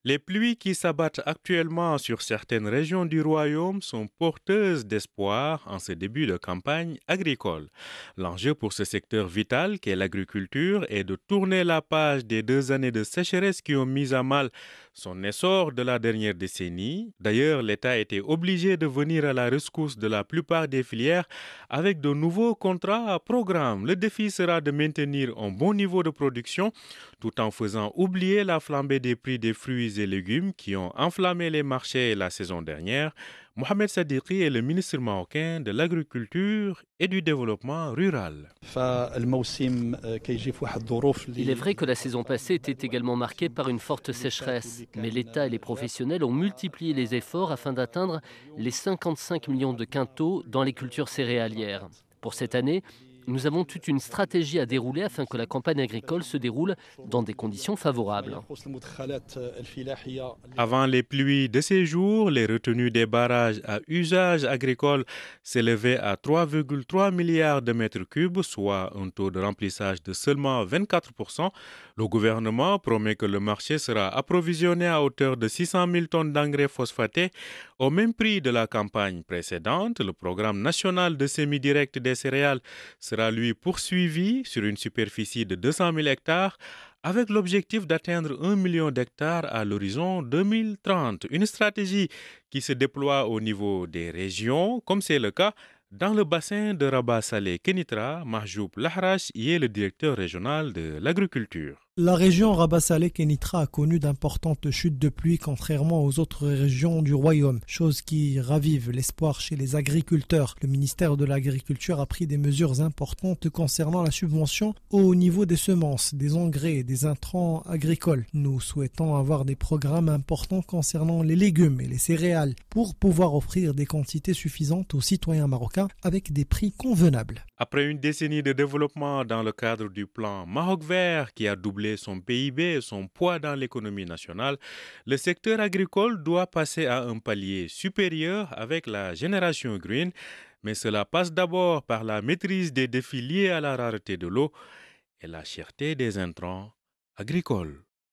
Les pluies qui s'abattent actuellement sur certaines régions du royaume sont porteuses d'espoir en ce début de campagne agricole. L'enjeu pour ce secteur vital qu'est l'agriculture est de tourner la page des 2 années de sécheresse qui ont mis à mal son essor de la dernière décennie. D'ailleurs, l'État était obligé de venir à la rescousse de la plupart des filières avec de nouveaux contrats à programme. Le défi sera de maintenir un bon niveau de production tout en faisant oublier la flambée des prix des fruits et légumes qui ont enflammé les marchés la saison dernière. Mohamed Sadiqi est le ministre marocain de l'Agriculture et du Développement rural. Il est vrai que la saison passée était également marquée par une forte sécheresse, mais l'État et les professionnels ont multiplié les efforts afin d'atteindre les 55 millions de quintaux dans les cultures céréalières. Pour cette année, nous avons toute une stratégie à dérouler afin que la campagne agricole se déroule dans des conditions favorables. Avant les pluies de ces jours, les retenues des barrages à usage agricole s'élevaient à 3,3 milliards de mètres cubes, soit un taux de remplissage de seulement 24%. Le gouvernement promet que le marché sera approvisionné à hauteur de 600 000 tonnes d'engrais phosphatés au même prix de la campagne précédente. Le programme national de semi-direct des céréales sera lui poursuivi sur une superficie de 200 000 hectares avec l'objectif d'atteindre 1 million d'hectares à l'horizon 2030. Une stratégie qui se déploie au niveau des régions, comme c'est le cas dans le bassin de Rabat Salé Kenitra. Mahjoub Lahrache y est le directeur régional de l'agriculture. La région Rabat-Salé-Kénitra a connu d'importantes chutes de pluie contrairement aux autres régions du royaume, chose qui ravive l'espoir chez les agriculteurs. Le ministère de l'Agriculture a pris des mesures importantes concernant la subvention au niveau des semences, des engrais et des intrants agricoles. Nous souhaitons avoir des programmes importants concernant les légumes et les céréales pour pouvoir offrir des quantités suffisantes aux citoyens marocains avec des prix convenables. Après une décennie de développement dans le cadre du plan Maroc Vert qui a doublé son PIB et son poids dans l'économie nationale, le secteur agricole doit passer à un palier supérieur avec la génération green, mais cela passe d'abord par la maîtrise des défis liés à la rareté de l'eau et la cherté des intrants agricoles.